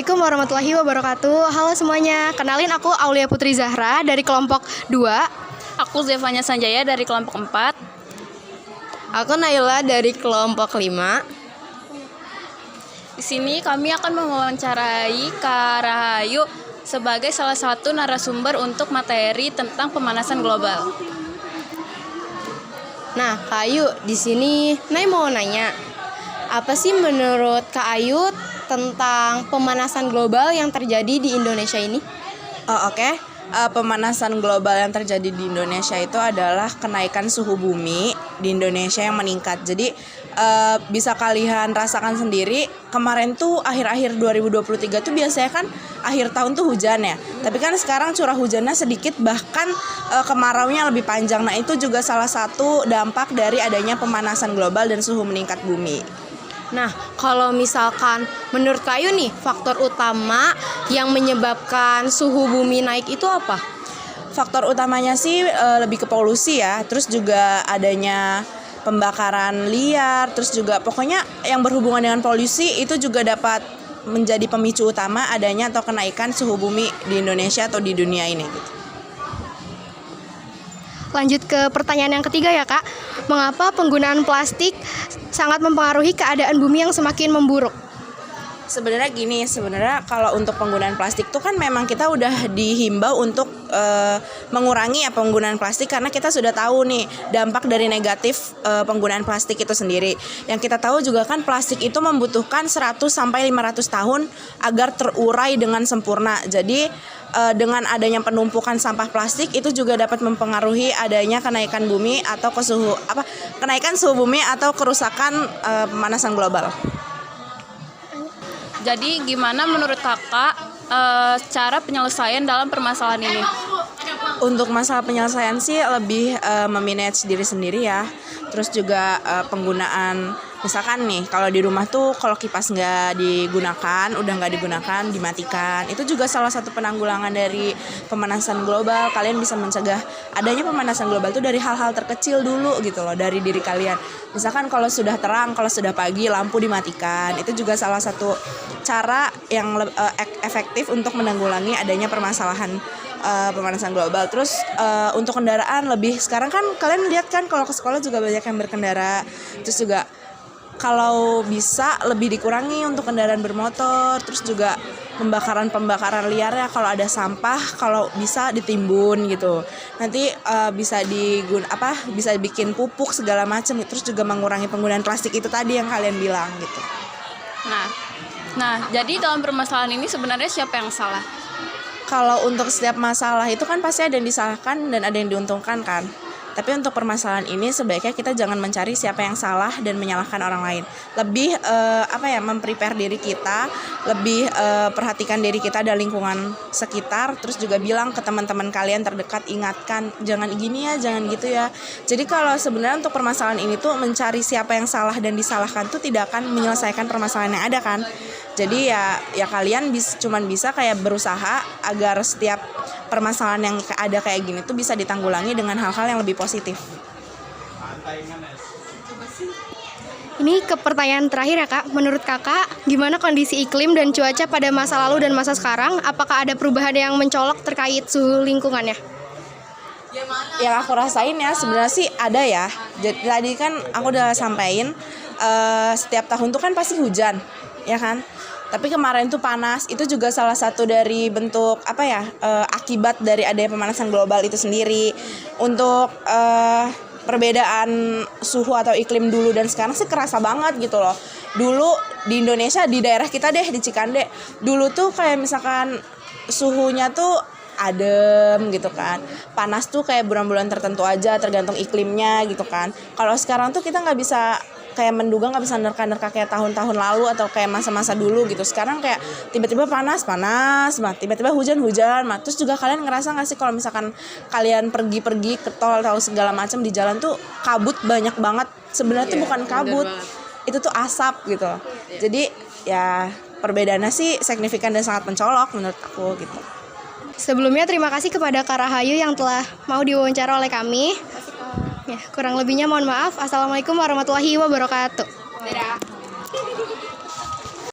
Assalamualaikum warahmatullahi wabarakatuh. Halo semuanya, kenalin aku Aulia Putri Zahra dari kelompok 2. Aku Zevanya Sanjaya dari kelompok 4. Aku Naila dari kelompok 5. Di sini kami akan mewawancarai Kak Rahayu sebagai salah satu narasumber untuk materi tentang pemanasan global. Nah, Kak Ayu, di sini Nay mau nanya, apa sih menurut Kak Ayu tentang pemanasan global yang terjadi di Indonesia ini? Oke. Pemanasan global yang terjadi di Indonesia itu adalah kenaikan suhu bumi di Indonesia yang meningkat. Jadi bisa kalian rasakan sendiri, kemarin tuh akhir-akhir 2023 tuh biasanya kan akhir tahun tuh hujan ya. Tapi kan sekarang curah hujannya sedikit, bahkan kemaraunya lebih panjang. Nah, itu juga salah satu dampak dari adanya pemanasan global dan suhu meningkat bumi. Nah, kalau misalkan menurut Kak Ayu nih, faktor utama yang menyebabkan suhu bumi naik itu apa? Faktor utamanya sih lebih ke polusi ya, terus juga adanya pembakaran liar, terus juga pokoknya yang berhubungan dengan polusi itu juga dapat menjadi pemicu utama adanya atau kenaikan suhu bumi di Indonesia atau di dunia ini gitu. Lanjut ke pertanyaan yang ketiga ya Kak. Mengapa penggunaan plastik sangat mempengaruhi keadaan bumi yang semakin memburuk? Sebenarnya gini, kalau untuk penggunaan plastik tuh kan memang kita udah dihimbau untuk mengurangi ya penggunaan plastik, karena kita sudah tahu nih dampak dari negatif penggunaan plastik itu sendiri. Yang kita tahu juga kan plastik itu membutuhkan 100 sampai 500 tahun agar terurai dengan sempurna. Jadi dengan adanya penumpukan sampah plastik itu juga dapat mempengaruhi adanya kenaikan bumi atau kenaikan suhu bumi atau kerusakan pemanasan global. Jadi gimana menurut kakak cara penyelesaian dalam permasalahan ini? Untuk masalah penyelesaian sih lebih memanage diri sendiri ya. Terus juga penggunaan, misalkan nih kalau di rumah tuh kalau kipas nggak digunakan, dimatikan. Itu juga salah satu penanggulangan dari pemanasan global. Kalian bisa mencegah adanya pemanasan global tuh dari hal-hal terkecil dulu gitu loh, dari diri kalian. Misalkan kalau sudah terang, kalau sudah pagi, lampu dimatikan. Itu juga salah satu cara yang efektif untuk menanggulangi adanya permasalahan pemanasan global. Terus untuk kendaraan lebih, sekarang kan kalian lihat kan kalau ke sekolah juga banyak yang berkendara. Terus juga kalau bisa lebih dikurangi untuk kendaraan bermotor. Terus juga pembakaran liar ya, kalau ada sampah kalau bisa ditimbun gitu. Nanti bisa bisa bikin pupuk segala macam. Terus juga mengurangi penggunaan plastik itu tadi yang kalian bilang gitu. Nah, jadi dalam permasalahan ini sebenarnya siapa yang salah? Kalau untuk setiap masalah itu kan pasti ada yang disalahkan dan ada yang diuntungkan kan. Tapi untuk permasalahan ini sebaiknya kita jangan mencari siapa yang salah dan menyalahkan orang lain. Lebih memprepare diri kita, lebih perhatikan diri kita dan lingkungan sekitar. Terus juga bilang ke teman-teman kalian terdekat, ingatkan jangan gini ya, jangan gitu ya. Jadi kalau sebenarnya untuk permasalahan ini tuh mencari siapa yang salah dan disalahkan tuh tidak akan menyelesaikan permasalahan yang ada kan. Jadi ya kalian cuman bisa kayak berusaha agar setiap permasalahan yang ada kayak gini tuh bisa ditanggulangi dengan hal-hal yang lebih positif. Ini ke pertanyaan terakhir ya Kak. Menurut Kakak, gimana kondisi iklim dan cuaca pada masa lalu dan masa sekarang? Apakah ada perubahan yang mencolok terkait suhu lingkungannya? Yang aku rasain ya sebenarnya sih ada ya. Jadi tadi kan aku udah sampaikan setiap tahun tuh kan pasti hujan, ya kan? Tapi kemarin tuh panas, itu juga salah satu dari bentuk akibat dari adanya pemanasan global itu sendiri. Untuk perbedaan suhu atau iklim dulu dan sekarang sih kerasa banget gitu loh. Dulu di Indonesia, di daerah kita deh, di Cikande, dulu tuh kayak misalkan suhunya tuh adem gitu kan, panas tuh kayak bulan-bulan tertentu aja tergantung iklimnya gitu kan. Kalau sekarang tuh kita nggak bisa kayak menduga, nggak bisa nerka-nerka kayak tahun-tahun lalu atau kayak masa-masa dulu gitu. Sekarang kayak tiba-tiba panas, tiba-tiba hujan. Terus juga kalian ngerasa nggak sih kalau misalkan kalian pergi ke tol atau segala macam di jalan tuh kabut banyak banget. Sebenarnya tuh bukan kabut, itu tuh asap gitu. Jadi ya perbedaannya sih signifikan dan sangat mencolok menurut aku gitu. Sebelumnya terima kasih kepada Kak Rahayu yang telah mau diwawancara oleh kami. Ya, kurang lebihnya mohon maaf. Assalamualaikum warahmatullahi wabarakatuh. Dadah.